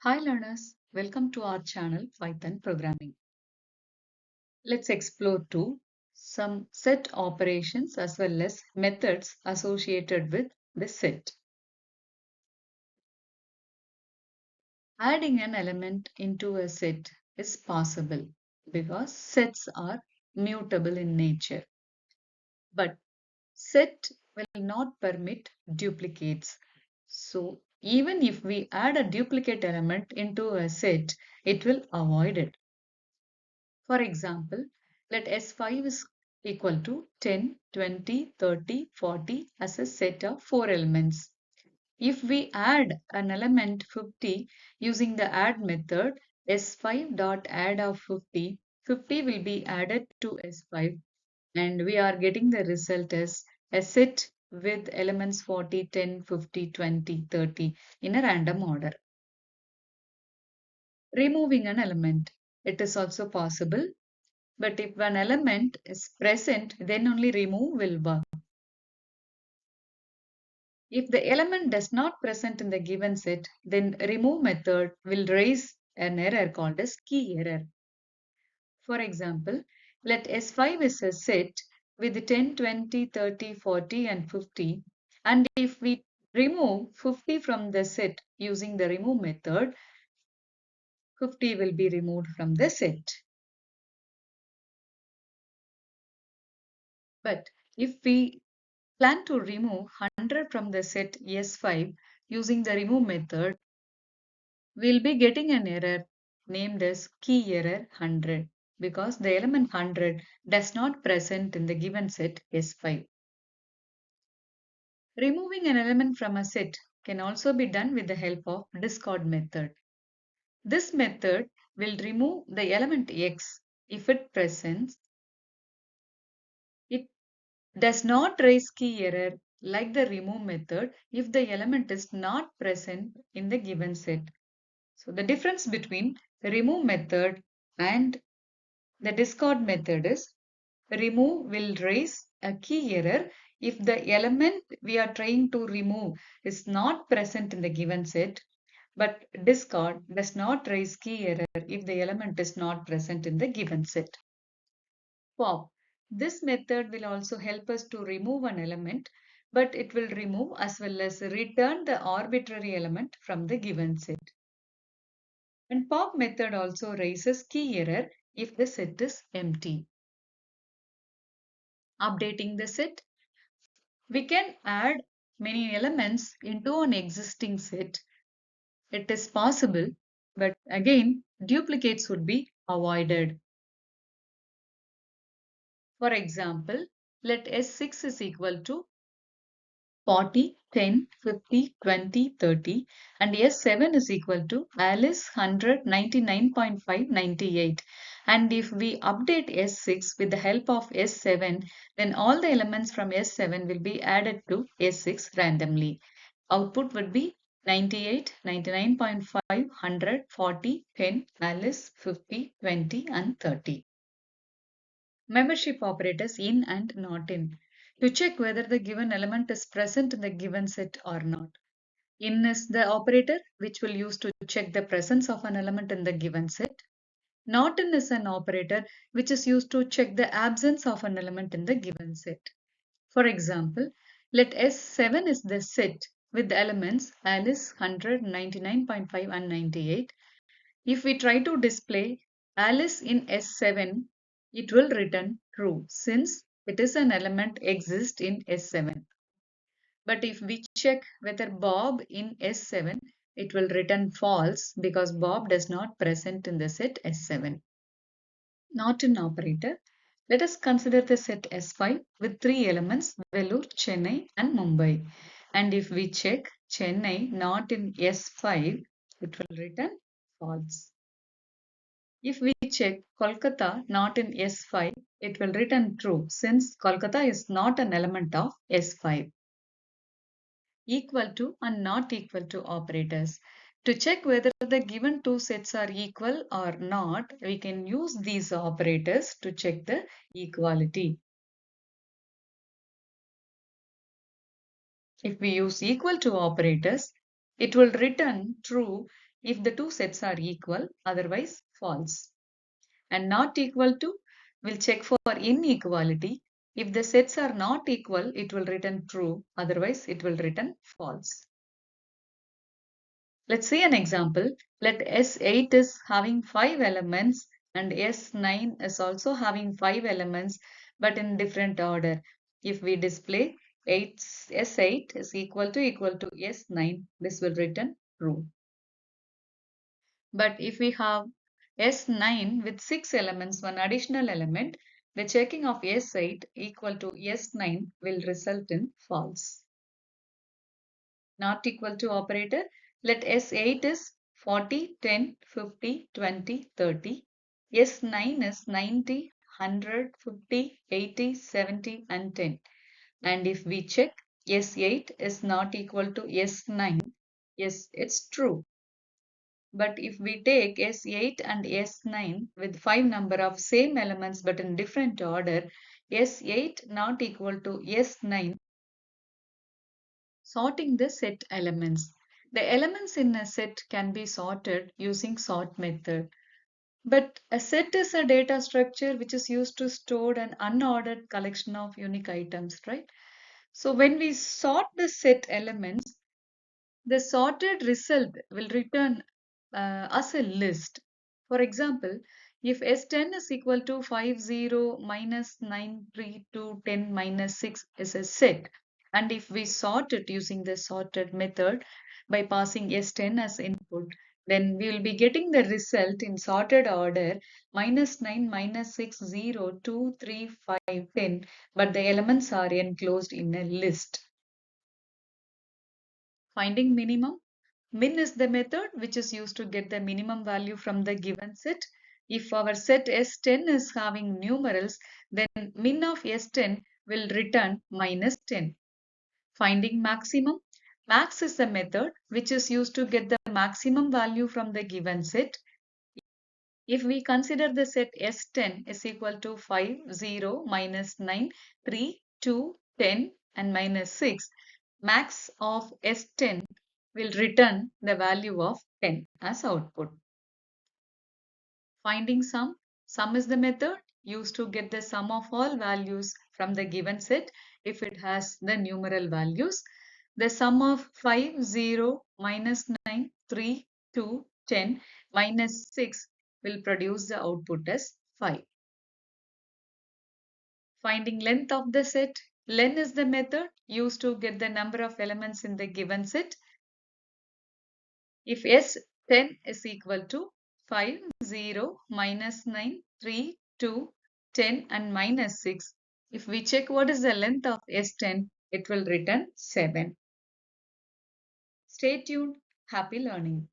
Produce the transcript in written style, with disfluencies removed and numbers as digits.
Hi learners, welcome to our channel Python Programming. Let's explore some set operations as well as methods associated with the set. Adding an element into a set is possible because sets are mutable in nature. But set will not permit duplicates. So even if we add a duplicate element into a set, it will avoid it. For example, let S5 is equal to 10, 20, 30, 40 as a set of 4 elements. If we add an element 50 using the add method, S5.add of 50, 50 will be added to S5 and we are getting the result as a set with elements 40, 10, 50, 20, 30 in a random order. Removing an element. It is also possible. But if an element is present, then only remove will work. If the element does not present in the given set, then remove method will raise an error called as key error. For example, let S5 is a set with 10, 20, 30, 40 and 50. And if we remove 50 from the set using the remove method, 50 will be removed from the set. But if we plan to remove 100 from the set S5 using the remove method, we'll be getting an error named as key error 100 because the element 100 does not present in the given set S5. Removing an element from a set can also be done with the help of discard method. This method will remove the element X if it presents. It does not raise key error like the remove method if the element is not present in the given set. So the difference between the remove method and the discard method is remove will raise a key error if the element we are trying to remove is not present in the given set, but discard does not raise key error if the element is not present in the given set. Pop. This method will also help us to remove an element, but it will remove as well as return the arbitrary element from the given set. And pop method also raises key error if the set is empty. Updating the set. We can add many elements into an existing set. It is possible, but again, duplicates would be avoided. For example, let S6 is equal to 40, 10, 50, 20, 30 and S7 is equal to Alice 100, 99.5, 98. And if we update S6 with the help of S7, then all the elements from S7 will be added to S6 randomly. Output would be 98, 99.5, 100, 40, 10, Alice, 50, 20 and 30. Membership operators in and not in. To check whether the given element is present in the given set or not. In is the operator which will use to check the presence of an element in the given set. Not in is an operator which is used to check the absence of an element in the given set. For example, let S7 is the set with the elements Alice, 100, 99.5 and 98. If we try to display Alice in S7, it will return true since it is an element exists in S7. But if we check whether Bob in S7, it will return false because Bob does not present in the set S7. Not in operator. Let us consider the set S5 with 3 elements Vellore, Chennai and Mumbai. And if we check Chennai not in S5, it will return false. If we check Kolkata not in S5, it will return true since Kolkata is not an element of S5. Equal to and not equal to operators. To check whether the given two sets are equal or not, we can use these operators to check the equality. If we use equal to operators, it will return true if the two sets are equal, otherwise false. And not equal to, we'll check for inequality. If the sets are not equal, it will return true, otherwise it will return false. Let's see an example. Let S8 is having 5 elements and S9 is also having 5 elements but in different order. If we display S8 is equal to S9, this will return true. But if we have S9 with 6 elements, one additional element, the checking of S8 equal to S9 will result in false. Not equal to operator, let S8 is 40, 10, 50, 20, 30. S9 is 90, 100, 50, 80, 70 and 10. And if we check S8 is not equal to S9, yes, it's true. But if we take S8 and S9 with 5 number of same elements but in different order, S8 not equal to S9. Sorting the set elements. The elements in a set can be sorted using sort method. But a set is a data structure which is used to store an unordered collection of unique items, right? So when we sort the set elements, the sorted result will return as a list. For example, if S10 is equal to 50 minus 932 10 minus 6 is a set, and if we sort it using the sorted method by passing S10 as input, then we will be getting the result in sorted order minus 9, minus 6, 0, 2, 3, 5, 10, but the elements are enclosed in a list. Finding minimum. Min is the method which is used to get the minimum value from the given set. If our set S10 is having numerals, then min of S10 will return minus 10. Finding maximum. Max is the method which is used to get the maximum value from the given set. If we consider the set S10 is equal to 5, 0, minus 9, 3, 2, 10 and minus 6, max of S10 will return the value of 10 as output. Finding sum. Sum is the method used to get the sum of all values from the given set if it has the numeral values. The sum of 5, 0, minus 9, 3, 2, 10, minus 6 will produce the output as 5. Finding length of the set. Len is the method used to get the number of elements in the given set. If S10 is equal to 5, 0, minus 9, 3, 2, 10 and minus 6, if we check what is the length of S10, it will return 7. Stay tuned. Happy learning.